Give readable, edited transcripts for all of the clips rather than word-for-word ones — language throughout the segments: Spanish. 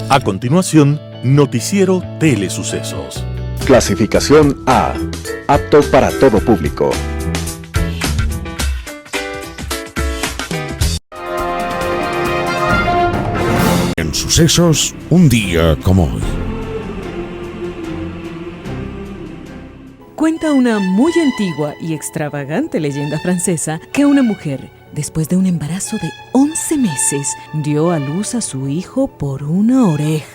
A continuación, Noticiero Telesucesos. Clasificación A. Apto para todo público. En sucesos, un día como hoy. Cuenta una muy antigua y extravagante leyenda francesa que una mujer, después de un embarazo de 11 meses, dio a luz a su hijo por una oreja.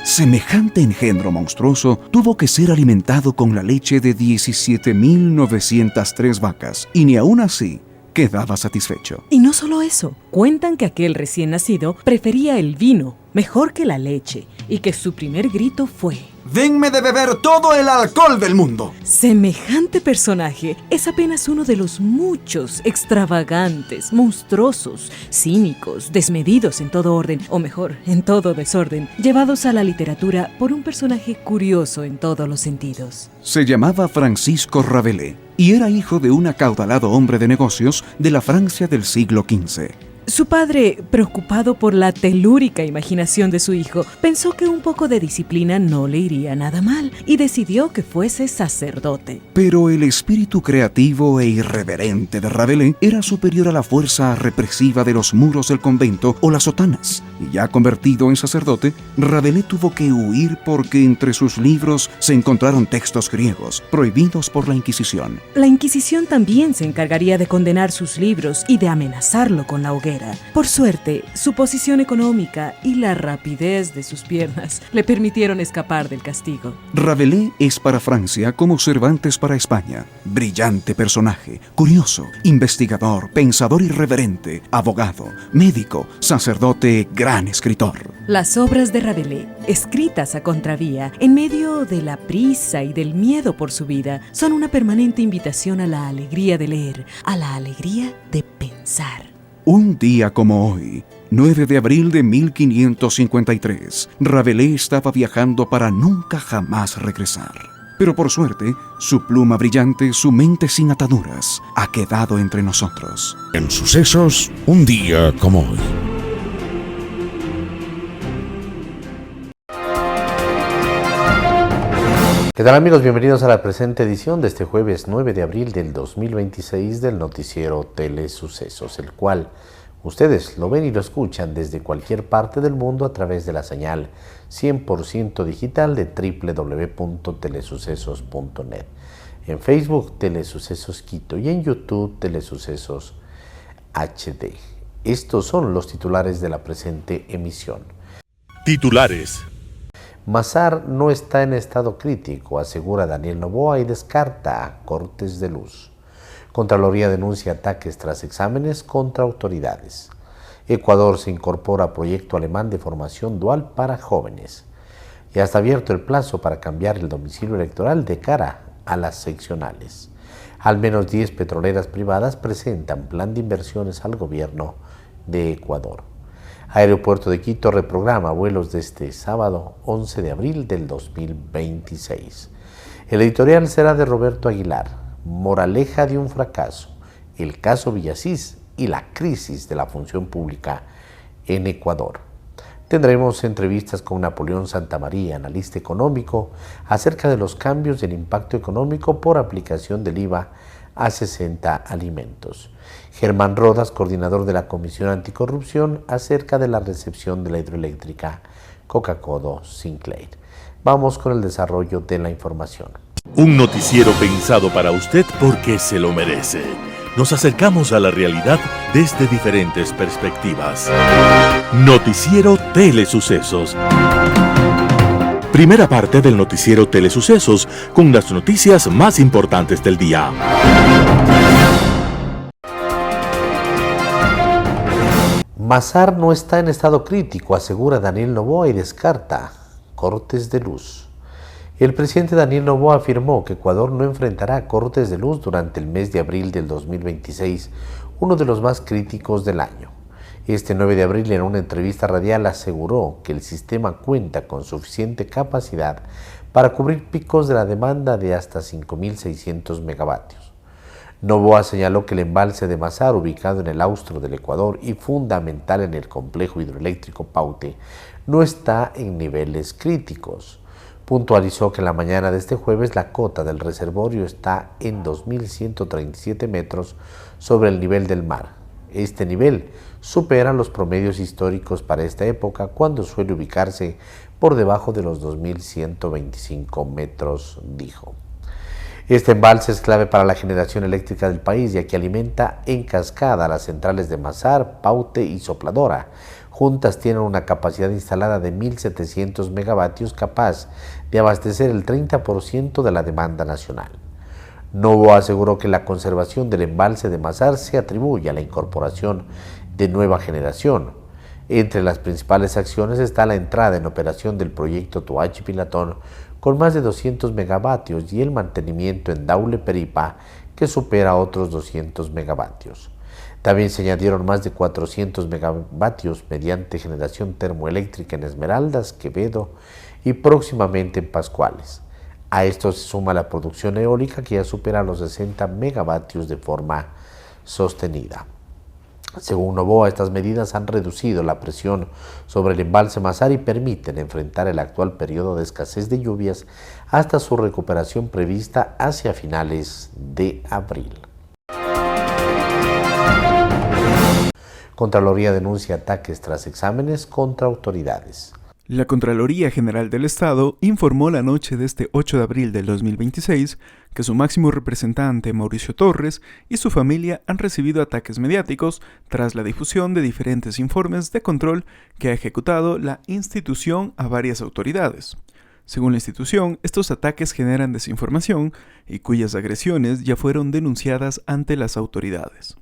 Semejante engendro monstruoso tuvo que ser alimentado con la leche de 17.903 vacas, y ni aún así quedaba satisfecho. Y no solo eso, cuentan que aquel recién nacido prefería el vino mejor que la leche y que su primer grito fue: ¡denme de beber todo el alcohol del mundo! Semejante personaje es apenas uno de los muchos extravagantes, monstruosos, cínicos, desmedidos en todo orden, o mejor, en todo desorden, llevados a la literatura por un personaje curioso en todos los sentidos. Se llamaba Francisco Rabelais y era hijo de un acaudalado hombre de negocios de la Francia del siglo XV. Su padre, preocupado por la telúrica imaginación de su hijo, pensó que un poco de disciplina no le iría nada mal y decidió que fuese sacerdote. Pero el espíritu creativo e irreverente de Rabelais era superior a la fuerza represiva de los muros del convento o las sotanas, y ya convertido en sacerdote, Rabelais tuvo que huir porque entre sus libros se encontraron textos griegos prohibidos por la Inquisición. La Inquisición también se encargaría de condenar sus libros y de amenazarlo con la hoguera. Por suerte, su posición económica y la rapidez de sus piernas le permitieron escapar del castigo. Rabelais es para Francia como Cervantes para España. Brillante personaje, curioso, investigador, pensador irreverente, abogado, médico, sacerdote, gran escritor. Las obras de Rabelais, escritas a contravía, en medio de la prisa y del miedo por su vida, son una permanente invitación a la alegría de leer, a la alegría de pensar. Un día como hoy, 9 de abril de 1553, Rabelais estaba viajando para nunca jamás regresar. Pero por suerte, su pluma brillante, su mente sin ataduras, ha quedado entre nosotros. En sucesos, un día como hoy. ¿Qué tal, amigos? Bienvenidos a la presente edición de este jueves 9 de abril del 2026 del noticiero Telesucesos, el cual ustedes lo ven y lo escuchan desde cualquier parte del mundo a través de la señal 100% digital de www.telesucesos.net, en Facebook Telesucesos Quito y en YouTube Telesucesos HD. Estos son los titulares de la presente emisión. Titulares. Mazar no está en estado crítico, asegura Daniel Noboa y descarta cortes de luz. Contraloría denuncia ataques tras exámenes contra autoridades. Ecuador se incorpora a proyecto alemán de formación dual para jóvenes. Ya está abierto el plazo para cambiar el domicilio electoral de cara a las seccionales. Al menos 10 petroleras privadas presentan plan de inversiones al gobierno de Ecuador. Aeropuerto de Quito reprograma vuelos de este sábado 11 de abril del 2026. El editorial será de Roberto Aguilar, Moraleja de un fracaso, el caso Villasís y la crisis de la función pública en Ecuador. Tendremos entrevistas con Napoleón Santamaría, analista económico, acerca de los cambios del impacto económico por aplicación del IVA a 60 alimentos. Germán Rodas, coordinador de la Comisión Anticorrupción, acerca de la recepción de la hidroeléctrica Coca-Codo Sinclair. Vamos con el desarrollo de la información. Un noticiero pensado para usted porque se lo merece. Nos acercamos a la realidad desde diferentes perspectivas. Noticiero Telesucesos. Primera parte del noticiero Telesucesos con las noticias más importantes del día. Mazar no está en estado crítico, asegura Daniel Noboa y descarta cortes de luz. El presidente Daniel Noboa afirmó que Ecuador no enfrentará cortes de luz durante el mes de abril del 2026, uno de los más críticos del año. Este 9 de abril, en una entrevista radial, aseguró que el sistema cuenta con suficiente capacidad para cubrir picos de la demanda de hasta 5.600 megavatios. Noboa señaló que el embalse de Mazar, ubicado en el austro del Ecuador y fundamental en el complejo hidroeléctrico Paute, no está en niveles críticos. Puntualizó que en la mañana de este jueves la cota del reservorio está en 2.137 metros sobre el nivel del mar. Este nivel supera los promedios históricos para esta época, cuando suele ubicarse por debajo de los 2.125 metros, dijo. Este embalse es clave para la generación eléctrica del país, ya que alimenta en cascada las centrales de Mazar, Paute y Sopladora. Juntas tienen una capacidad instalada de 1.700 megavatios, capaz de abastecer el 30% de la demanda nacional. Noboa aseguró que la conservación del embalse de Mazar se atribuye a la incorporación de nueva generación. Entre las principales acciones está la entrada en operación del proyecto Toachi Pilatón, con más de 200 megavatios, y el mantenimiento en Daule Peripa, que supera otros 200 megavatios. También se añadieron más de 400 megavatios mediante generación termoeléctrica en Esmeraldas, Quevedo y próximamente en Pascuales. A esto se suma la producción eólica, que ya supera los 60 megavatios de forma sostenida. Según Noboa, estas medidas han reducido la presión sobre el embalse Mazar y permiten enfrentar el actual periodo de escasez de lluvias hasta su recuperación prevista hacia finales de abril. Contraloría denuncia ataques tras exámenes contra autoridades. La Contraloría General del Estado informó la noche de este 8 de abril del 2026 que su máximo representante, Mauricio Torres, y su familia han recibido ataques mediáticos tras la difusión de diferentes informes de control que ha ejecutado la institución a varias autoridades. Según la institución, estos ataques generan desinformación y cuyas agresiones ya fueron denunciadas ante las autoridades.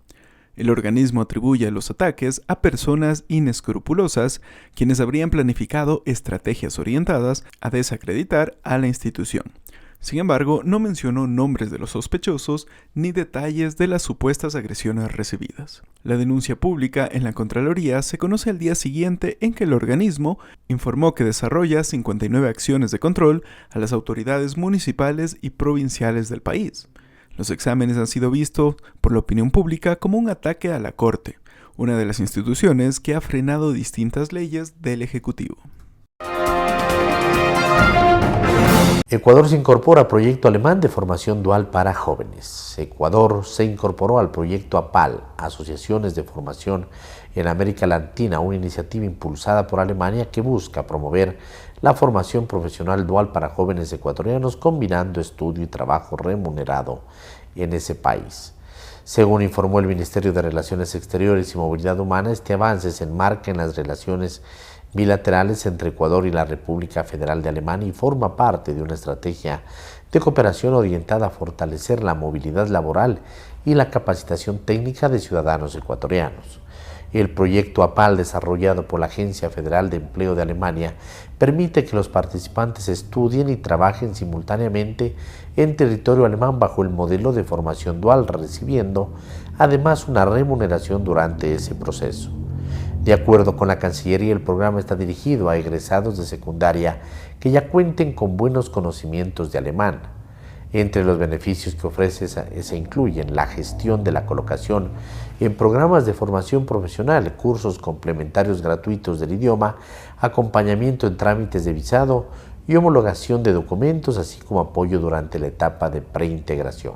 El organismo atribuye los ataques a personas inescrupulosas, quienes habrían planificado estrategias orientadas a desacreditar a la institución. Sin embargo, no mencionó nombres de los sospechosos ni detalles de las supuestas agresiones recibidas. La denuncia pública en la Contraloría se conoce al día siguiente en que el organismo informó que desarrolla 59 acciones de control a las autoridades municipales y provinciales del país. Los exámenes han sido vistos por la opinión pública como un ataque a la Corte, una de las instituciones que ha frenado distintas leyes del Ejecutivo. Ecuador se incorpora al proyecto alemán de formación dual para jóvenes. Ecuador se incorporó al proyecto APAL, Asociaciones de Formación en América Latina, una iniciativa impulsada por Alemania que busca promover la formación profesional dual para jóvenes ecuatorianos, combinando estudio y trabajo remunerado en ese país. Según informó el Ministerio de Relaciones Exteriores y Movilidad Humana, este avance se enmarca en las relaciones bilaterales entre Ecuador y la República Federal de Alemania y forma parte de una estrategia de cooperación orientada a fortalecer la movilidad laboral y la capacitación técnica de ciudadanos ecuatorianos. El proyecto APAL, desarrollado por la Agencia Federal de Empleo de Alemania, permite que los participantes estudien y trabajen simultáneamente en territorio alemán bajo el modelo de formación dual, recibiendo además una remuneración durante ese proceso. De acuerdo con la Cancillería, el programa está dirigido a egresados de secundaria que ya cuenten con buenos conocimientos de alemán. Entre los beneficios que ofrece se incluyen la gestión de la colocación en programas de formación profesional, cursos complementarios gratuitos del idioma, acompañamiento en trámites de visado y homologación de documentos, así como apoyo durante la etapa de preintegración.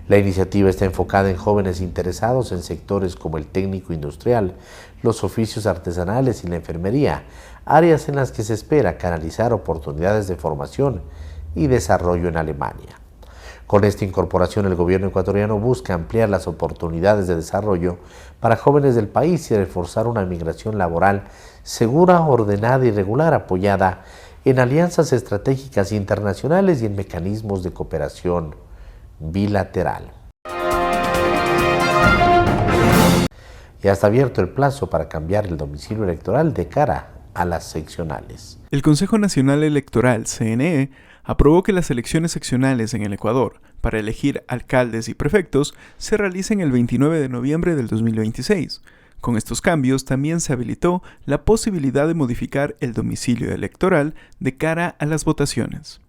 La iniciativa está enfocada en jóvenes interesados en sectores como el técnico industrial, los oficios artesanales y la enfermería, áreas en las que se espera canalizar oportunidades de formación y desarrollo en Alemania. Con esta incorporación, el gobierno ecuatoriano busca ampliar las oportunidades de desarrollo para jóvenes del país y reforzar una migración laboral segura, ordenada y regular, apoyada en alianzas estratégicas internacionales y en mecanismos de cooperación bilateral. Ya está abierto el plazo para cambiar el domicilio electoral de cara a las seccionales. El Consejo Nacional Electoral, CNE, aprobó que las elecciones seccionales en el Ecuador para elegir alcaldes y prefectos se realicen el 29 de noviembre del 2026. Con estos cambios también se habilitó la posibilidad de modificar el domicilio electoral de cara a las votaciones.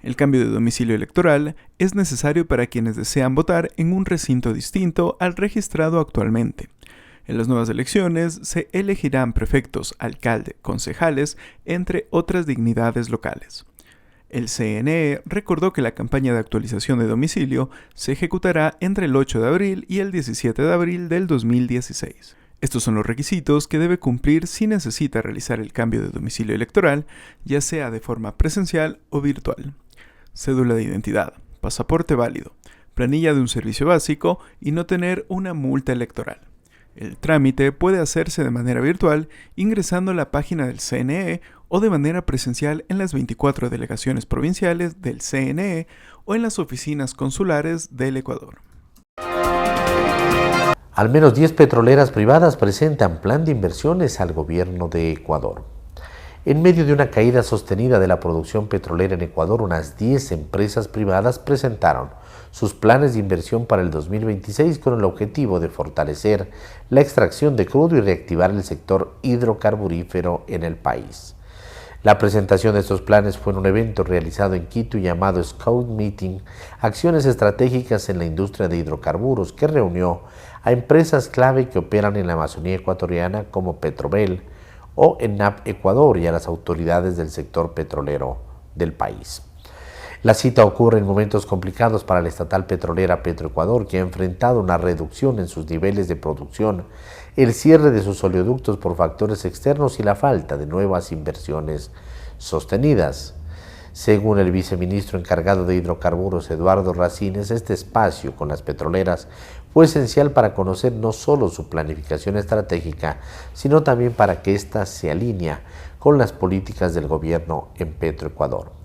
El cambio de domicilio electoral es necesario para quienes desean votar en un recinto distinto al registrado actualmente. En las nuevas elecciones se elegirán prefectos, alcalde, concejales, entre otras dignidades locales. El CNE recordó que la campaña de actualización de domicilio se ejecutará entre el 8 de abril y el 17 de abril del 2016. Estos son los requisitos que debe cumplir si necesita realizar el cambio de domicilio electoral, ya sea de forma presencial o virtual. Cédula de identidad, pasaporte válido, planilla de un servicio básico y no tener una multa electoral. El trámite puede hacerse de manera virtual ingresando a la página del CNE o de manera presencial en las 24 delegaciones provinciales del CNE o en las oficinas consulares del Ecuador. Al menos 10 petroleras privadas presentan plan de inversiones al gobierno de Ecuador. En medio de una caída sostenida de la producción petrolera en Ecuador, unas 10 empresas privadas presentaron sus planes de inversión para el 2026 con el objetivo de fortalecer la extracción de crudo y reactivar el sector hidrocarburífero en el país. La presentación de estos planes fue en un evento realizado en Quito llamado Scout Meeting, Acciones Estratégicas en la Industria de Hidrocarburos, que reunió a empresas clave que operan en la Amazonía ecuatoriana como Petrobel o ENAP Ecuador y a las autoridades del sector petrolero del país. La cita ocurre en momentos complicados para la estatal petrolera Petroecuador, que ha enfrentado una reducción en sus niveles de producción, el cierre de sus oleoductos por factores externos y la falta de nuevas inversiones sostenidas. Según el viceministro encargado de hidrocarburos, Eduardo Racines, este espacio con las petroleras fue esencial para conocer no solo su planificación estratégica, sino también para que ésta se alinee con las políticas del gobierno en Petroecuador.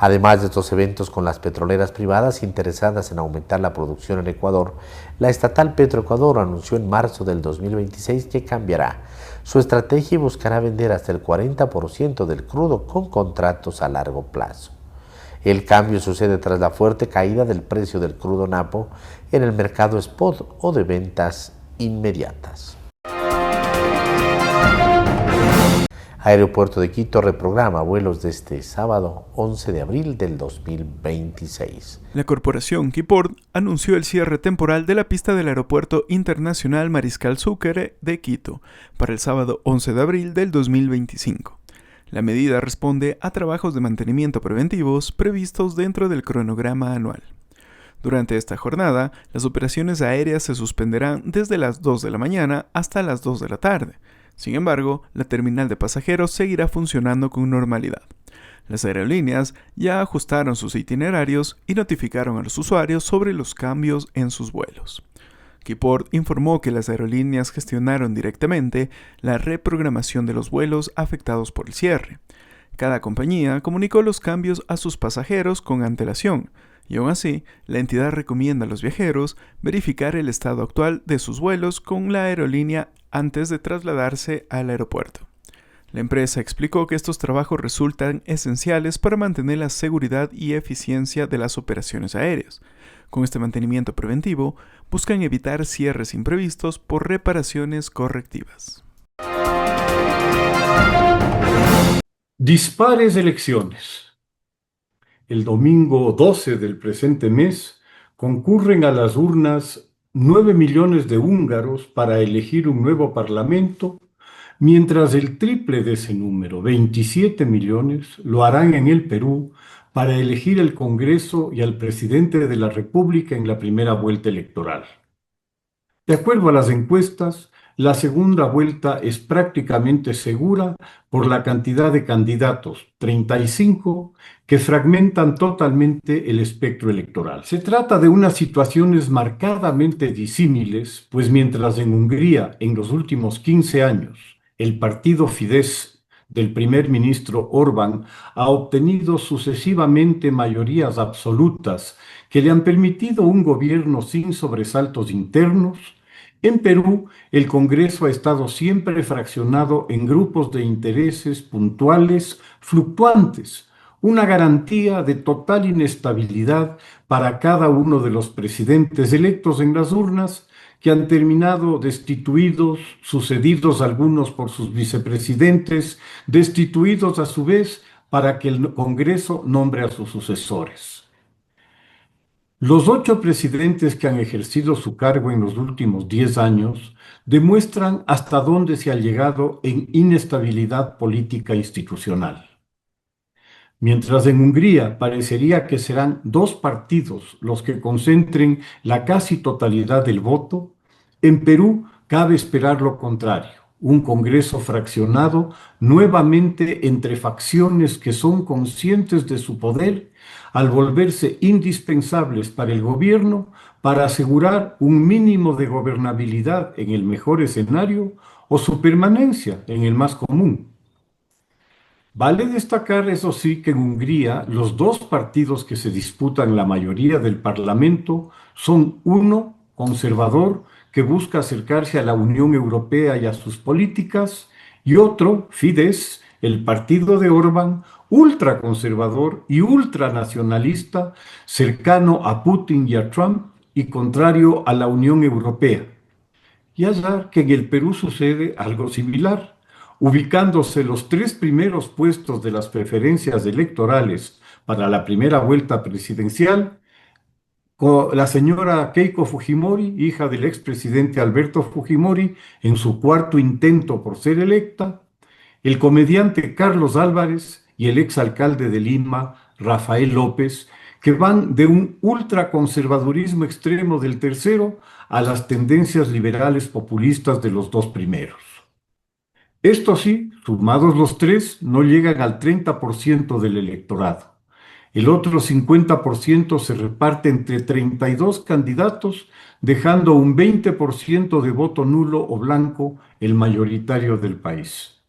Además de estos eventos con las petroleras privadas interesadas en aumentar la producción en Ecuador, la estatal Petroecuador anunció en marzo del 2026 que cambiará su estrategia y buscará vender hasta el 40% del crudo con contratos a largo plazo. El cambio sucede tras la fuerte caída del precio del crudo napo en el mercado spot o de ventas inmediatas. Aeropuerto de Quito reprograma vuelos de este sábado 11 de abril del 2026. La corporación Quiport anunció el cierre temporal de la pista del Aeropuerto Internacional Mariscal Sucre de Quito para el sábado 11 de abril del 2025. La medida responde a trabajos de mantenimiento preventivos previstos dentro del cronograma anual. Durante esta jornada, las operaciones aéreas se suspenderán desde las 2 de la mañana hasta las 2 de la tarde. Sin embargo, la terminal de pasajeros seguirá funcionando con normalidad. Las aerolíneas ya ajustaron sus itinerarios y notificaron a los usuarios sobre los cambios en sus vuelos. Quiport informó que las aerolíneas gestionaron directamente la reprogramación de los vuelos afectados por el cierre. Cada compañía comunicó los cambios a sus pasajeros con antelación, y aún así, la entidad recomienda a los viajeros verificar el estado actual de sus vuelos con la aerolínea antes de trasladarse al aeropuerto. La empresa explicó que estos trabajos resultan esenciales para mantener la seguridad y eficiencia de las operaciones aéreas. Con este mantenimiento preventivo, buscan evitar cierres imprevistos por reparaciones correctivas. Dispares elecciones. El domingo 12 del presente mes concurren a las urnas 9 millones de húngaros para elegir un nuevo parlamento, mientras el triple de ese número, 27 millones, lo harán en el Perú para elegir el Congreso y al presidente de la República en la primera vuelta electoral. De acuerdo a las encuestas, la segunda vuelta es prácticamente segura por la cantidad de candidatos, 35, que fragmentan totalmente el espectro electoral. Se trata de unas situaciones marcadamente disímiles, pues mientras en Hungría, en los últimos 15 años, el partido Fidesz del primer ministro Orbán ha obtenido sucesivamente mayorías absolutas que le han permitido un gobierno sin sobresaltos internos, en Perú, el Congreso ha estado siempre fraccionado en grupos de intereses puntuales fluctuantes, una garantía de total inestabilidad para cada uno de los presidentes electos en las urnas, que han terminado destituidos, sucedidos algunos por sus vicepresidentes, destituidos a su vez para que el Congreso nombre a sus sucesores. Los 8 presidentes que han ejercido su cargo en los últimos 10 años demuestran hasta dónde se ha llegado en inestabilidad política institucional. Mientras en Hungría parecería que serán 2 partidos los que concentren la casi totalidad del voto, en Perú cabe esperar lo contrario, un Congreso fraccionado nuevamente entre facciones que son conscientes de su poder al volverse indispensables para el gobierno para asegurar un mínimo de gobernabilidad en el mejor escenario o su permanencia en el más común. Vale destacar, eso sí, que en Hungría los 2 partidos que se disputan la mayoría del Parlamento son uno conservador que busca acercarse a la Unión Europea y a sus políticas, y otro, Fidesz, el partido de Orbán, ultraconservador y ultranacionalista, cercano a Putin y a Trump y contrario a la Unión Europea. Y allá que en el Perú sucede algo similar, ubicándose los 3 primeros puestos de las preferencias electorales para la primera vuelta presidencial, con la señora Keiko Fujimori, hija del expresidente Alberto Fujimori, en su 4º intento por ser electa, el comediante Carlos Álvarez y el exalcalde de Lima, Rafael López, que van de un ultraconservadurismo extremo del tercero a las tendencias liberales populistas de los 2 primeros. Estos sí, sumados los 3, no llegan al 30% del electorado. El otro 50% se reparte entre 32 candidatos, dejando un 20% de voto nulo o blanco, el mayoritario del país.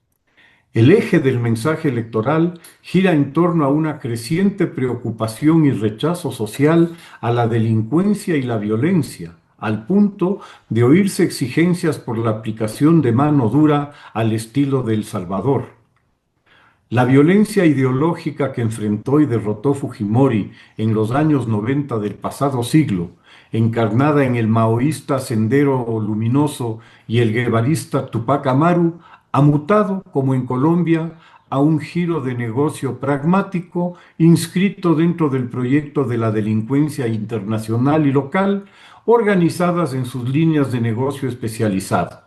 El eje del mensaje electoral gira en torno a una creciente preocupación y rechazo social a la delincuencia y la violencia, al punto de oírse exigencias por la aplicación de mano dura al estilo de El Salvador. La violencia ideológica que enfrentó y derrotó Fujimori en los años 90 del pasado siglo, encarnada en el maoísta Sendero Luminoso y el guevarista Tupac Amaru, ha mutado, como en Colombia, a un giro de negocio pragmático inscrito dentro del proyecto de la delincuencia internacional y local, organizadas en sus líneas de negocio especializado: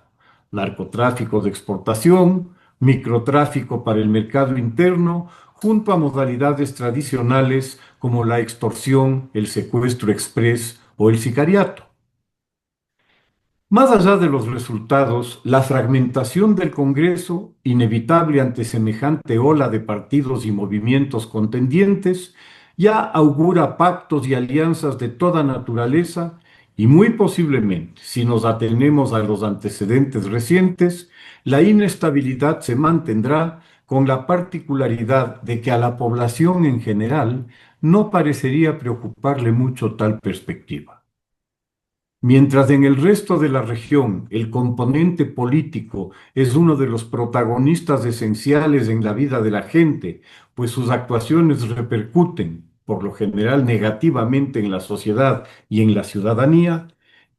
narcotráfico de exportación, microtráfico para el mercado interno, junto a modalidades tradicionales como la extorsión, el secuestro exprés o el sicariato. Más allá de los resultados, la fragmentación del Congreso, inevitable ante semejante ola de partidos y movimientos contendientes, ya augura pactos y alianzas de toda naturaleza y muy posiblemente, si nos atenemos a los antecedentes recientes, la inestabilidad se mantendrá con la particularidad de que a la población en general no parecería preocuparle mucho tal perspectiva. Mientras en el resto de la región el componente político es uno de los protagonistas esenciales en la vida de la gente, pues sus actuaciones repercuten, por lo general negativamente en la sociedad y en la ciudadanía,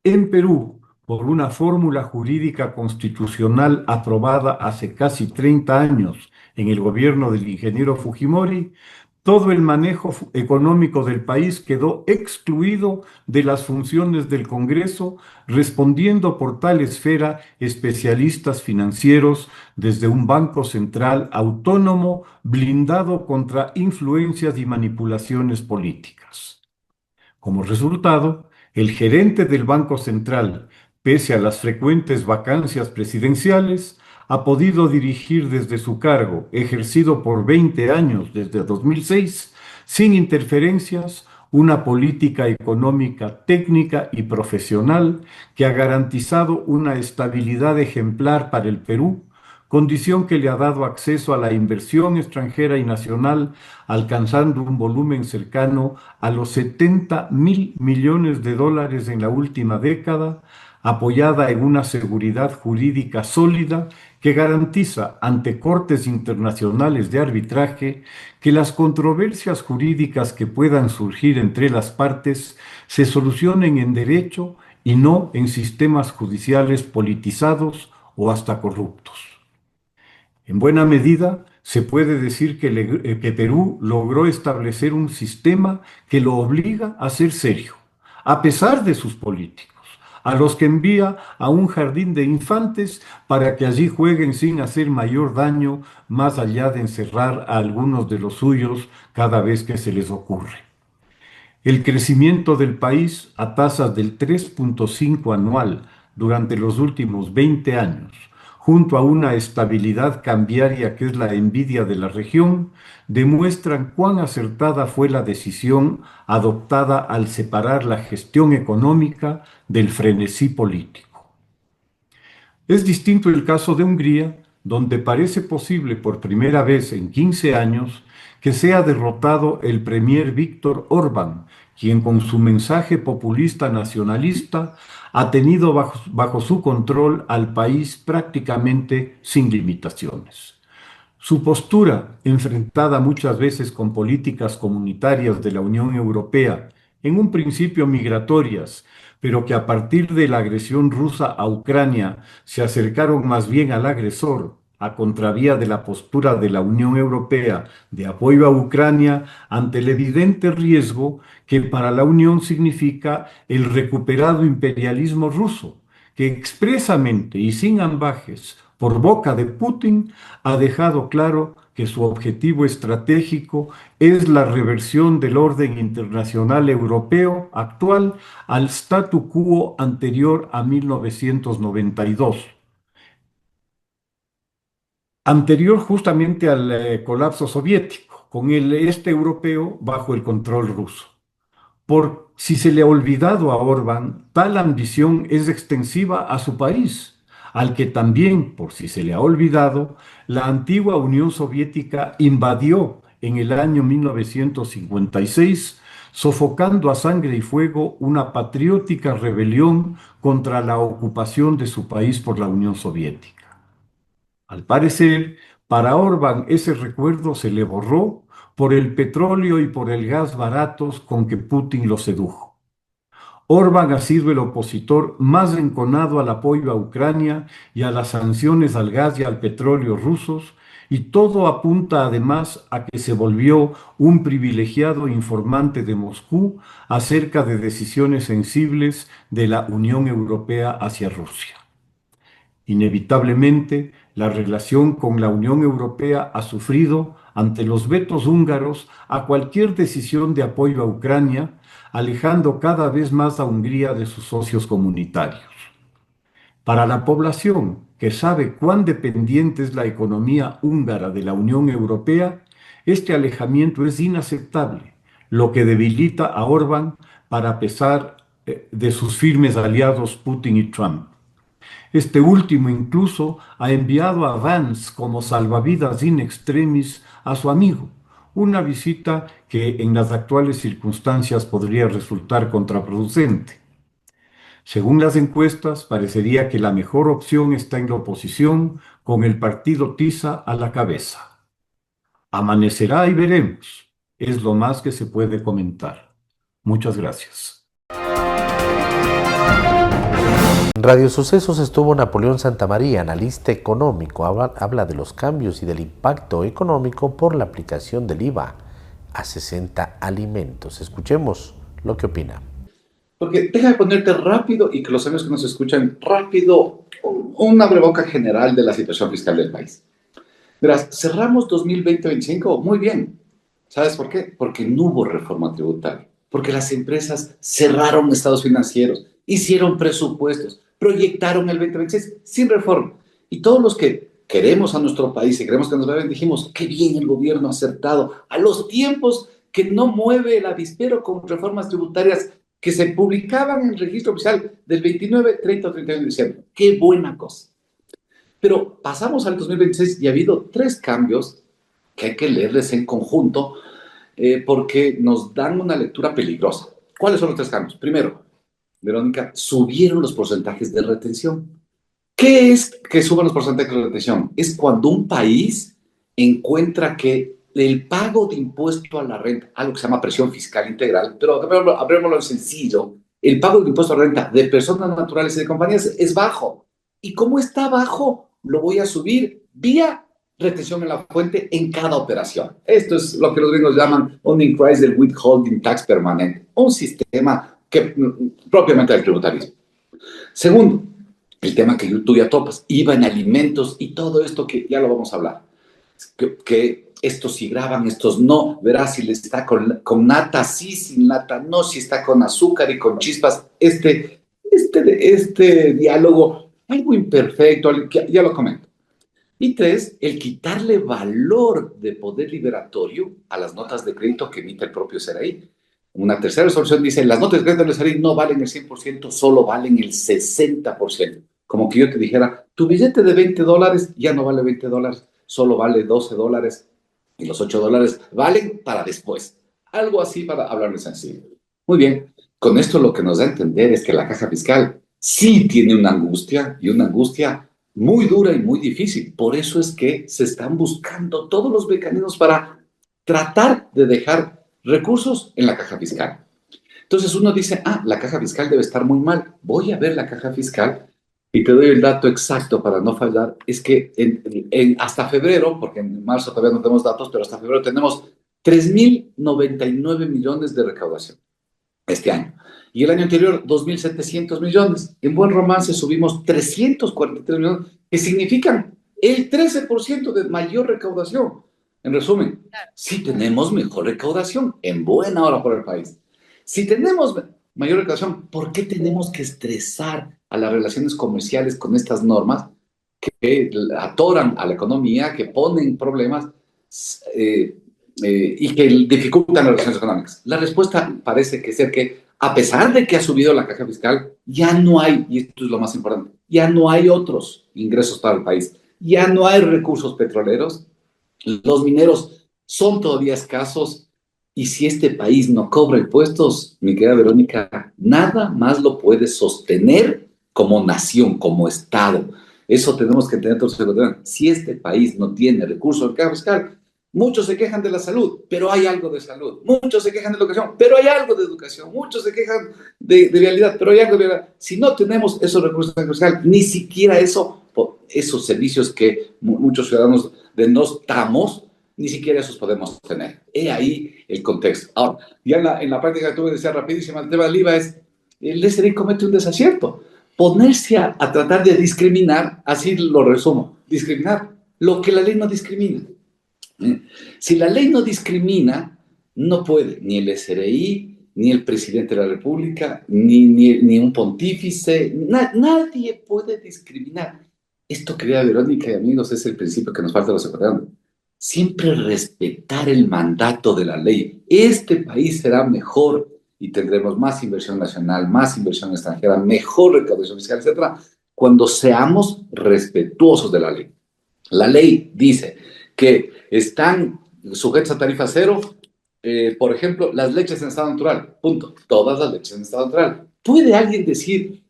en Perú, por una fórmula jurídica constitucional aprobada hace casi 30 años en el gobierno del ingeniero Fujimori, todo el manejo económico del país quedó excluido de las funciones del Congreso, respondiendo por tal esfera especialistas financieros desde un banco central autónomo blindado contra influencias y manipulaciones políticas. Como resultado, el gerente del Banco Central, pese a las frecuentes vacancias presidenciales, ha podido dirigir desde su cargo, ejercido por 20 años desde 2006, sin interferencias, una política económica técnica y profesional que ha garantizado una estabilidad ejemplar para el Perú, condición que le ha dado acceso a la inversión extranjera y nacional, alcanzando un volumen cercano a los 70.000 millones de dólares en la última década, apoyada en una seguridad jurídica sólida que garantiza ante cortes internacionales de arbitraje que las controversias jurídicas que puedan surgir entre las partes se solucionen en derecho y no en sistemas judiciales politizados o hasta corruptos. En buena medida, se puede decir que Perú logró establecer un sistema que lo obliga a ser serio, a pesar de sus políticos, a los que envía a un jardín de infantes para que allí jueguen sin hacer mayor daño, más allá de encerrar a algunos de los suyos cada vez que se les ocurre. El crecimiento del país a tasas del 3,5 anual durante los últimos 20 años, junto a una estabilidad cambiaria que es la envidia de la región, demuestran cuán acertada fue la decisión adoptada al separar la gestión económica del frenesí político. Es distinto el caso de Hungría, donde parece posible por primera vez en 15 años que sea derrotado el premier Viktor Orbán, quien con su mensaje populista nacionalista ha tenido bajo su control al país prácticamente sin limitaciones. Su postura, enfrentada muchas veces con políticas comunitarias de la Unión Europea, en un principio migratorias, pero que a partir de la agresión rusa a Ucrania se acercaron más bien al agresor, a contravía de la postura de la Unión Europea de apoyo a Ucrania ante el evidente riesgo que para la Unión significa el recuperado imperialismo ruso, que expresamente y sin ambajes por boca de Putin ha dejado claro que su objetivo estratégico es la reversión del orden internacional europeo actual al statu quo anterior a 1992. Anterior justamente al colapso soviético, con el este europeo bajo el control ruso. Por si se le ha olvidado a Orbán, tal ambición es extensiva a su país, al que también, por si se le ha olvidado, la antigua Unión Soviética invadió en el año 1956, sofocando a sangre y fuego una patriótica rebelión contra la ocupación de su país por la Unión Soviética. Al parecer, para Orbán ese recuerdo se le borró por el petróleo y por el gas baratos con que Putin lo sedujo. Orbán ha sido el opositor más enconado al apoyo a Ucrania y a las sanciones al gas y al petróleo rusos, y todo apunta además a que se volvió un privilegiado informante de Moscú acerca de decisiones sensibles de la Unión Europea hacia Rusia. Inevitablemente, la relación con la Unión Europea ha sufrido, ante los vetos húngaros, a cualquier decisión de apoyo a Ucrania, alejando cada vez más a Hungría de sus socios comunitarios. Para la población, que sabe cuán dependiente es la economía húngara de la Unión Europea, este alejamiento es inaceptable, lo que debilita a Orbán para pesar de sus firmes aliados Putin y Trump. Este último incluso ha enviado a Vance como salvavidas in extremis a su amigo, una visita que en las actuales circunstancias podría resultar contraproducente. Según las encuestas, parecería que la mejor opción está en la oposición, con el partido Tiza a la cabeza. Amanecerá y veremos. Es lo más que se puede comentar. Muchas gracias. En Radio Sucesos estuvo Napoleón Santamaría, analista económico. Habla de los cambios y del impacto económico por la aplicación del IVA a 60 alimentos. Escuchemos lo que opina. Porque deja de ponerte rápido y que los amigos que nos escuchan rápido un abreboca general de la situación fiscal del país. Verás, cerramos 2020-2025 muy bien. ¿Sabes por qué? Porque no hubo reforma tributaria. Porque las empresas cerraron estados financieros, hicieron presupuestos, proyectaron el 2026 sin reforma. Y todos los que queremos a nuestro país y queremos que nos vayan, dijimos, qué bien el gobierno ha acertado a los tiempos que no mueve el avispero con reformas tributarias que se publicaban en el registro oficial del 29, 30 o 31 de diciembre. ¡Qué buena cosa! Pero pasamos al 2026 y ha habido 3 cambios que hay que leerles en conjunto porque nos dan una lectura peligrosa. ¿Cuáles son los 3 cambios? Primero, Verónica, subieron los porcentajes de retención. ¿Qué es que suban los porcentajes de retención? Es cuando un país encuentra que el pago de impuesto a la renta, algo que se llama presión fiscal integral, pero hablemoslo en sencillo, el pago de impuesto a la renta de personas naturales y de compañías es bajo. ¿Y cómo está bajo? Lo voy a subir vía retención en la fuente en cada operación. Esto es lo que los gringos llaman un increase del withholding tax permanente, un sistema que propiamente del tributarismo. Segundo, el tema que tú ya topas, IVA en alimentos y todo esto que ya lo vamos a hablar. Que estos sí graban, estos no. Verás si le está con nata, sí, sin nata, no, si está con azúcar y con chispas. Este diálogo, algo imperfecto, ya lo comento. Y tres, el quitarle valor de poder liberatorio a las notas de crédito que emite el propio SRI. Una tercera resolución dice, las notas de crédito del SRI no valen el 100%, solo valen el 60%. Como que yo te dijera, tu billete de $20 ya no vale $20, solo vale $12 y los $8 valen para después. Algo así para hablarle sencillo. Muy bien, con esto lo que nos da a entender es que la caja fiscal sí tiene una angustia y una angustia muy dura y muy difícil. Por eso es que se están buscando todos los mecanismos para tratar de dejar recursos en la caja fiscal. Entonces uno dice, la caja fiscal debe estar muy mal. Voy a ver la caja fiscal y te doy el dato exacto para no fallar. Es que hasta febrero, porque en marzo todavía no tenemos datos, pero hasta febrero tenemos 3.099 millones de recaudación este año. Y el año anterior, 2.700 millones. En buen romance subimos 343 millones, que significan el 13% de mayor recaudación. En resumen, si tenemos mejor recaudación, en buena hora por el país. Si tenemos mayor recaudación, ¿por qué tenemos que estresar a las relaciones comerciales con estas normas que atoran a la economía, que ponen problemas y que dificultan las relaciones económicas? La respuesta parece que ser que a pesar de que ha subido la caja fiscal, ya no hay, y esto es lo más importante, ya no hay otros ingresos para el país, ya no hay recursos petroleros, los mineros son todavía escasos, y si este país no cobra impuestos, mi querida Verónica, nada más lo puede sostener como nación, como Estado. Eso tenemos que tener todos en cuenta. Si este país no tiene recursos de caja fiscal, muchos se quejan de la salud, pero hay algo de salud. Muchos se quejan de educación, pero hay algo de educación. Muchos se quejan de vialidad, pero hay algo de vialidad. Si no tenemos esos recursos de fiscal, ni siquiera esos servicios que muchos ciudadanos denostamos, ni siquiera esos podemos tener. He ahí el contexto. Ahora, ya en la práctica que tuve que decir rapidísima, el tema del IVA es, el SRI comete un desacierto. Ponerse a tratar de discriminar, así lo resumo, discriminar lo que la ley no discrimina. Si la ley no discrimina, no puede ni el SRI, ni el presidente de la República, ni un pontífice, nadie puede discriminar. Esto, querida Verónica y amigos, es el principio que nos falta a los ecuatorianos. Siempre respetar el mandato de la ley. Este país será mejor y tendremos más inversión nacional, más inversión extranjera, mejor recaudación fiscal, etcétera, cuando seamos respetuosos de la ley. La ley dice que están sujetos a tarifa cero, por ejemplo, las leches en estado natural, punto. Todas las leches en estado natural. ¿Puede alguien decir,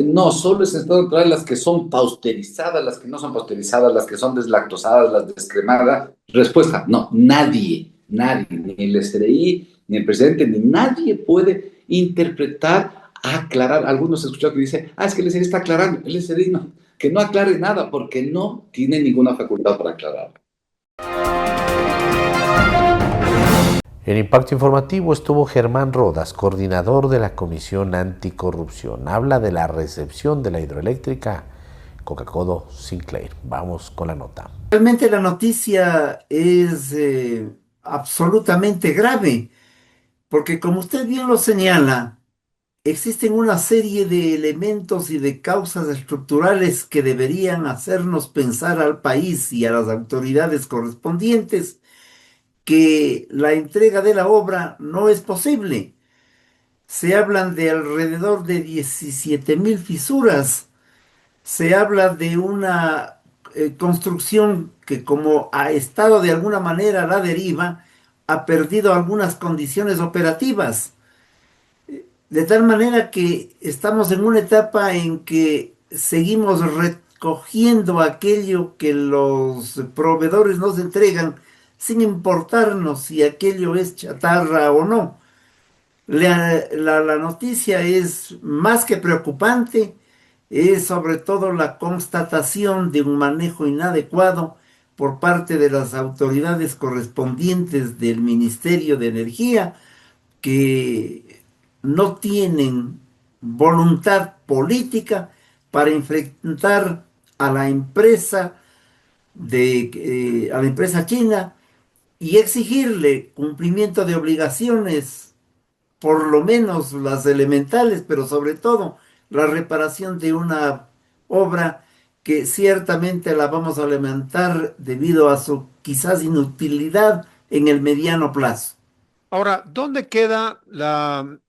no, solo es en estado natural las que son pasteurizadas, las que no son pasteurizadas, las que son deslactosadas, las descremadas? Respuesta, no, nadie, ni el SRI, ni el presidente, ni nadie puede interpretar, aclarar. Algunos he escuchado que dicen, es que el SRI está aclarando. El SRI no, que no aclare nada porque no tiene ninguna facultad para aclarar. En Impacto Informativo estuvo Germán Rodas, coordinador de la Comisión Anticorrupción. Habla de la recepción de la hidroeléctrica Coca-Cola Sinclair. Vamos con la nota. Realmente la noticia es absolutamente grave, porque como usted bien lo señala, existen una serie de elementos y de causas estructurales que deberían hacernos pensar al país y a las autoridades correspondientes que la entrega de la obra no es posible. Se hablan de alrededor de 17.000 fisuras. Se habla de una construcción que, como ha estado de alguna manera a la deriva, ha perdido algunas condiciones operativas. De tal manera que estamos en una etapa en que seguimos recogiendo aquello que los proveedores nos entregan sin importarnos si aquello es chatarra o no. La noticia es más que preocupante, es sobre todo la constatación de un manejo inadecuado por parte de las autoridades correspondientes del Ministerio de Energía, que no tienen voluntad política para enfrentar a la empresa a la empresa china y exigirle cumplimiento de obligaciones, por lo menos las elementales, pero sobre todo la reparación de una obra que ciertamente la vamos a lamentar debido a su quizás inutilidad en el mediano plazo. Ahora, ¿dónde queda la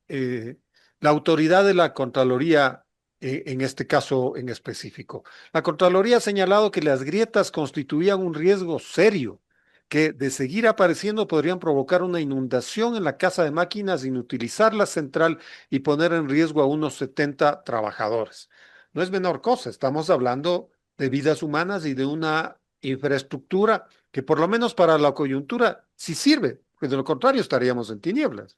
autoridad de la Contraloría en este caso en específico? La Contraloría ha señalado que las grietas constituían un riesgo serio, que de seguir apareciendo podrían provocar una inundación en la casa de máquinas, inutilizar la central y poner en riesgo a unos 70 trabajadores. No es menor cosa, estamos hablando de vidas humanas y de una infraestructura que por lo menos para la coyuntura sí sirve, porque de lo contrario estaríamos en tinieblas.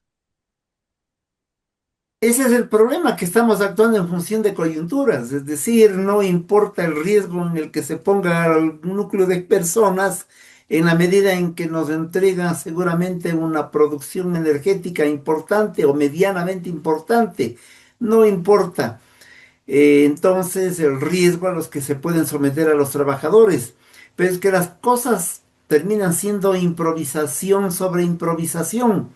Ese es el problema, que estamos actuando en función de coyunturas, es decir, no importa el riesgo en el que se ponga un núcleo de personas, en la medida en que nos entregan seguramente una producción energética importante o medianamente importante, no importa. Entonces el riesgo a los que se pueden someter a los trabajadores, pero es que las cosas terminan siendo improvisación sobre improvisación.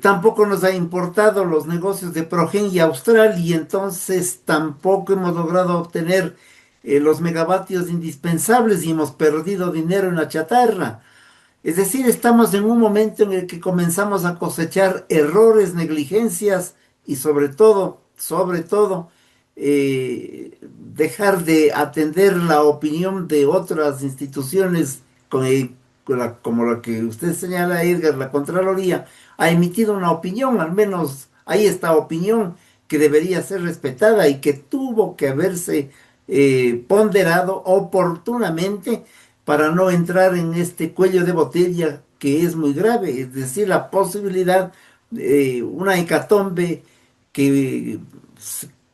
Tampoco nos ha importado los negocios de Progen y Austral y entonces tampoco hemos logrado obtener los megavatios indispensables y hemos perdido dinero en la chatarra. Es decir, estamos en un momento en el que comenzamos a cosechar errores, negligencias y sobre todo, dejar de atender la opinión de otras instituciones como la que usted señala, Edgar. La Contraloría ha emitido una opinión, al menos hay esta opinión que debería ser respetada y que tuvo que haberse ponderado oportunamente para no entrar en este cuello de botella que es muy grave, es decir, la posibilidad de una hecatombe que,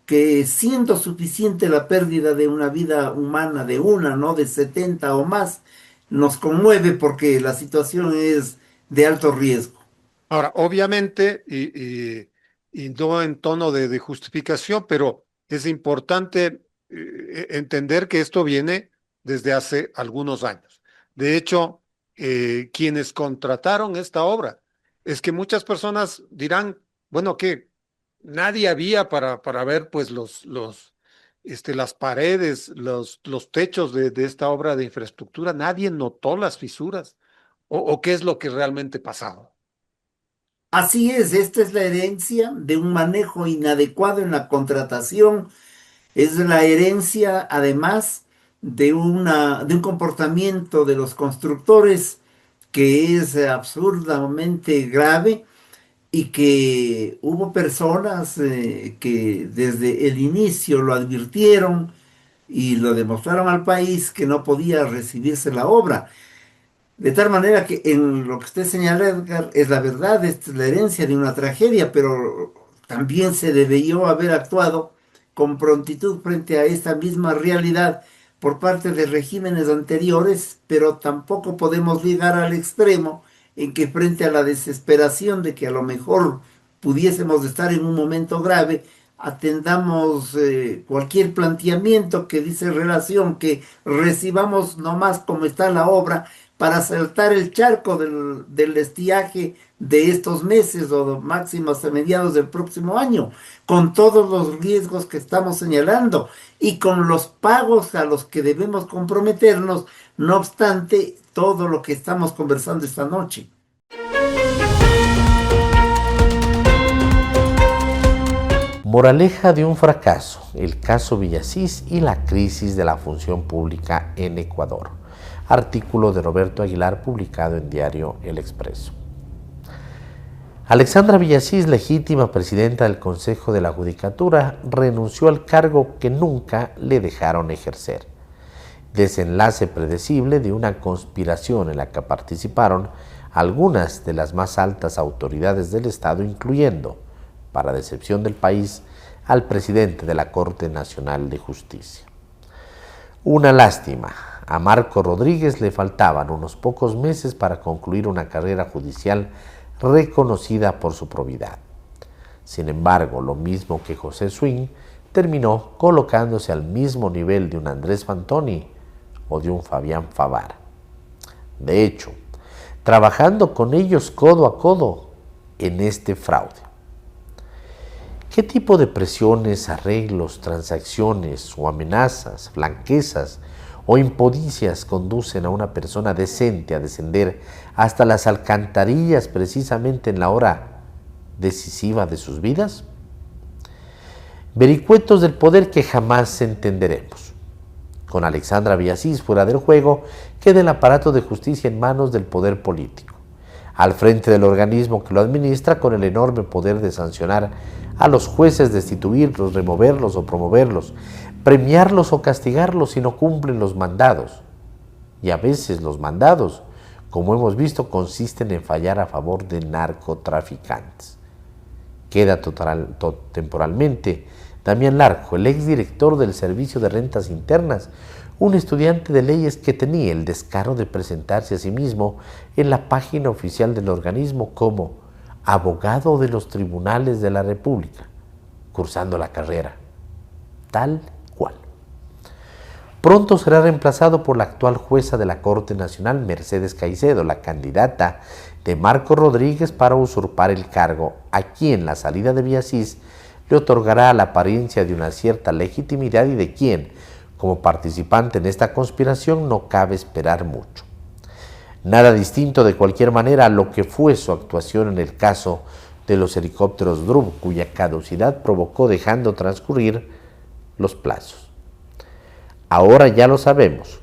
que siendo suficiente la pérdida de una vida humana, de una, no de 70 o más, nos conmueve porque la situación es de alto riesgo. Ahora, obviamente, y no en tono de justificación, pero es importante entender que esto viene desde hace algunos años. De hecho, quienes contrataron esta obra, es que muchas personas dirán, bueno, que nadie había para ver pues las paredes, los techos de esta obra de infraestructura, nadie notó las fisuras, o qué es lo que realmente pasaba. Así es, esta es la herencia de un manejo inadecuado en la contratación, es la herencia además de un comportamiento de los constructores que es absurdamente grave y que hubo personas que desde el inicio lo advirtieron y lo demostraron al país que no podía recibirse la obra. De tal manera que en lo que usted señala, Edgar, es la verdad, esta es la herencia de una tragedia, pero también se debió haber actuado con prontitud frente a esta misma realidad por parte de regímenes anteriores, pero tampoco podemos llegar al extremo en que frente a la desesperación de que a lo mejor pudiésemos estar en un momento grave, atendamos cualquier planteamiento que dice relación, que recibamos nomás como está la obra para saltar el charco del estiaje de estos meses o máximo hasta mediados del próximo año, con todos los riesgos que estamos señalando y con los pagos a los que debemos comprometernos, no obstante todo lo que estamos conversando esta noche. Moraleja de un fracaso, el caso Villasís y la crisis de la función pública en Ecuador. Artículo de Roberto Aguilar publicado en diario El Expreso. Alexandra Villasís, legítima presidenta del Consejo de la Judicatura, renunció al cargo que nunca le dejaron ejercer. Desenlace predecible de una conspiración en la que participaron algunas de las más altas autoridades del Estado, incluyendo, para decepción del país, al presidente de la Corte Nacional de Justicia. Una lástima, A Marco Rodríguez le faltaban unos pocos meses para concluir una carrera judicial reconocida por su probidad. Sin embargo, lo mismo que José Swing, terminó colocándose al mismo nivel de un Andrés Fantoni o de un Fabián Favara. De hecho, trabajando con ellos codo a codo en este fraude. ¿Qué tipo de presiones, arreglos, transacciones o amenazas, franquezas o impodicias conducen a una persona decente a descender hasta las alcantarillas precisamente en la hora decisiva de sus vidas? Vericuetos del poder que jamás entenderemos. Con Alexandra Villasís fuera del juego, queda el aparato de justicia en manos del poder político, al frente del organismo que lo administra, con el enorme poder de sancionar a los jueces, destituirlos, removerlos o promoverlos, premiarlos o castigarlos si no cumplen los mandados. Y a veces los mandados, como hemos visto, consisten en fallar a favor de narcotraficantes. Queda temporalmente Damián Larco, el exdirector del Servicio de Rentas Internas, un estudiante de leyes que tenía el descaro de presentarse a sí mismo en la página oficial del organismo como abogado de los tribunales de la República, cursando la carrera, tal cual. Pronto será reemplazado por la actual jueza de la Corte Nacional, Mercedes Caicedo, la candidata de Marco Rodríguez para usurpar el cargo, a quien la salida de Villasís le otorgará la apariencia de una cierta legitimidad y de quien, como participante en esta conspiración, no cabe esperar mucho. Nada distinto de cualquier manera a lo que fue su actuación en el caso de los helicópteros Drup, cuya caducidad provocó dejando transcurrir los plazos. Ahora ya lo sabemos,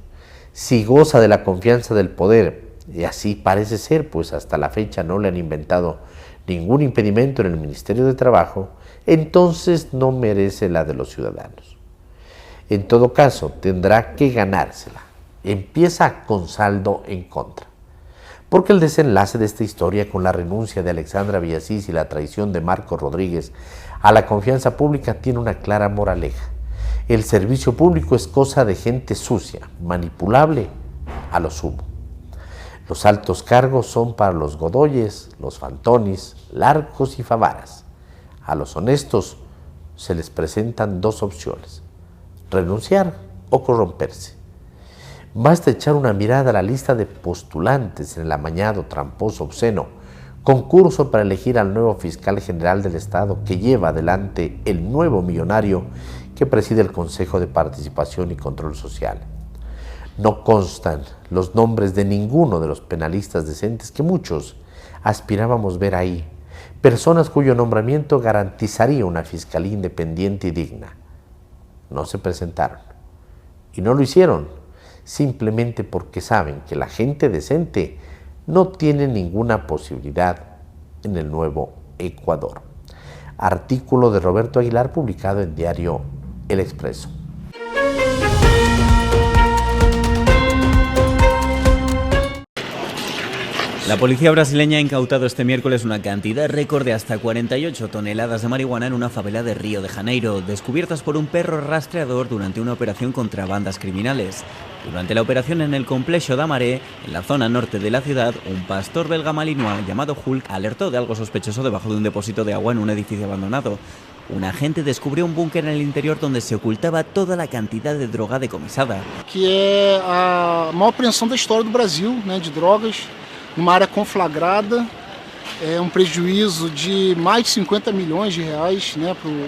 si goza de la confianza del poder, y así parece ser, pues hasta la fecha no le han inventado ningún impedimento en el Ministerio de Trabajo, entonces no merece la de los ciudadanos. En todo caso, tendrá que ganársela. Empieza con saldo en contra. Porque el desenlace de esta historia, con la renuncia de Alexandra Villasís y la traición de Marco Rodríguez a la confianza pública, tiene una clara moraleja. El servicio público es cosa de gente sucia, manipulable a lo sumo. Los altos cargos son para los Godoyes, los Fantonis, Larcos y Favaras. A los honestos se les presentan dos opciones: renunciar o corromperse. Basta echar una mirada a la lista de postulantes en el amañado, tramposo, obsceno concurso para elegir al nuevo fiscal general del Estado que lleva adelante el nuevo millonario que preside el Consejo de Participación y Control Social. No constan los nombres de ninguno de los penalistas decentes que muchos aspirábamos ver ahí, personas cuyo nombramiento garantizaría una fiscalía independiente y digna. No se presentaron y no lo hicieron simplemente porque saben que la gente decente no tiene ninguna posibilidad en el nuevo Ecuador. Artículo de Roberto Aguilar publicado en diario El Expreso. La policía brasileña ha incautado este miércoles una cantidad récord de hasta 48 toneladas de marihuana en una favela de Río de Janeiro, descubiertas por un perro rastreador durante una operación contra bandas criminales. Durante la operación en el Complexo da Maré, en la zona norte de la ciudad, un pastor belga malinois llamado Hulk alertó de algo sospechoso debajo de un depósito de agua en un edificio abandonado. Un agente descubrió un búnker en el interior donde se ocultaba toda la cantidad de droga decomisada. Que é a maior apreensão da história do Brasil, de drogas, numa área conflagrada, um prejuízo de mais de 50 milhões de reais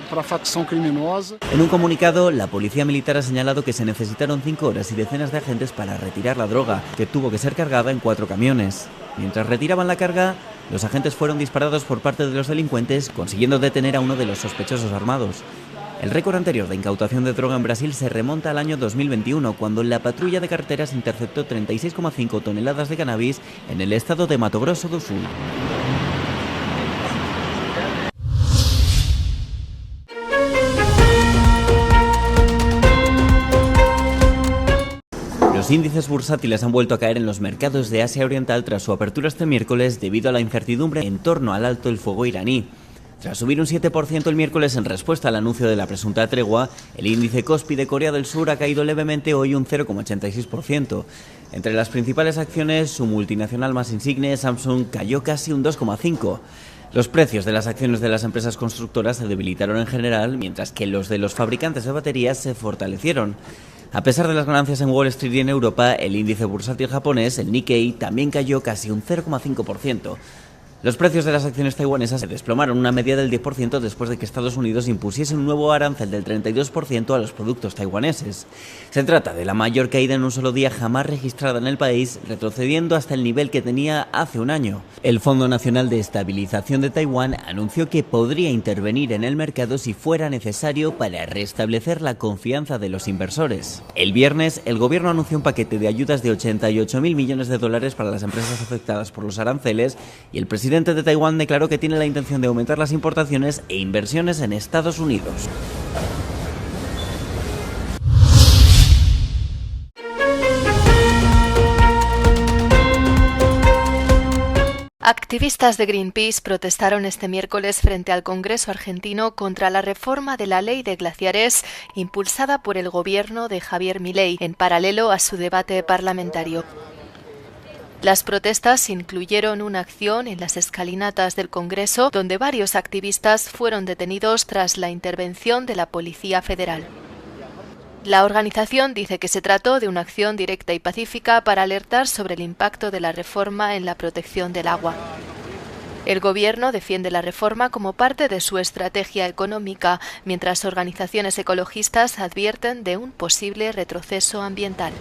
para a facção criminosa. En un comunicado, la policía militar ha señalado que se necesitaron 5 horas y decenas de agentes para retirar la droga, que tuvo que ser cargada en 4 camiones. Mientras retiraban la carga, los agentes fueron disparados por parte de los delincuentes, consiguiendo detener a uno de los sospechosos armados. El récord anterior de incautación de droga en Brasil se remonta al año 2021, cuando la patrulla de carreteras interceptó 36,5 toneladas de cannabis en el estado de Mato Grosso do Sul. Los índices bursátiles han vuelto a caer en los mercados de Asia Oriental tras su apertura este miércoles debido a la incertidumbre en torno al alto el fuego iraní. Tras subir un 7% el miércoles en respuesta al anuncio de la presunta tregua, el índice Kospi de Corea del Sur ha caído levemente hoy un 0,86%. Entre las principales acciones, su multinacional más insigne, Samsung, cayó casi un 2,5%. Los precios de las acciones de las empresas constructoras se debilitaron en general, mientras que los de los fabricantes de baterías se fortalecieron. A pesar de las ganancias en Wall Street y en Europa, el índice bursátil japonés, el Nikkei, también cayó casi un 0,5%. Los precios de las acciones taiwanesas se desplomaron una media del 10% después de que Estados Unidos impusiese un nuevo arancel del 32% a los productos taiwaneses. Se trata de la mayor caída en un solo día jamás registrada en el país, retrocediendo hasta el nivel que tenía hace un año. El Fondo Nacional de Estabilización de Taiwán anunció que podría intervenir en el mercado si fuera necesario para restablecer la confianza de los inversores. El viernes, el gobierno anunció un paquete de ayudas de 88.000 millones de dólares para las empresas afectadas por los aranceles y el presidente de Taiwán declaró que tiene la intención de aumentar las importaciones e inversiones en Estados Unidos. Activistas de Greenpeace protestaron este miércoles frente al Congreso argentino contra la reforma de la ley de glaciares impulsada por el gobierno de Javier Milei, en paralelo a su debate parlamentario. Las protestas incluyeron una acción en las escalinatas del Congreso, donde varios activistas fueron detenidos tras la intervención de la Policía Federal. La organización dice que se trató de una acción directa y pacífica para alertar sobre el impacto de la reforma en la protección del agua. El gobierno defiende la reforma como parte de su estrategia económica, mientras organizaciones ecologistas advierten de un posible retroceso ambiental.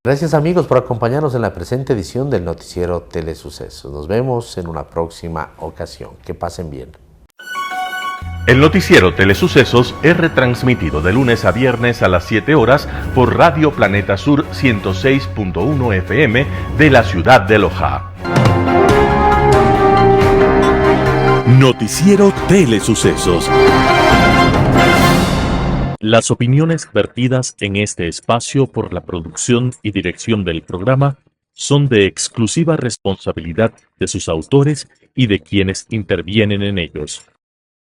Gracias amigos por acompañarnos en la presente edición del noticiero Telesucesos. Nos vemos en una próxima ocasión. Que pasen bien. El noticiero Telesucesos es retransmitido de lunes a viernes a las 7 horas por Radio Planeta Sur 106.1 FM de la ciudad de Loja. Noticiero Telesucesos. Las opiniones vertidas en este espacio por la producción y dirección del programa son de exclusiva responsabilidad de sus autores y de quienes intervienen en ellos.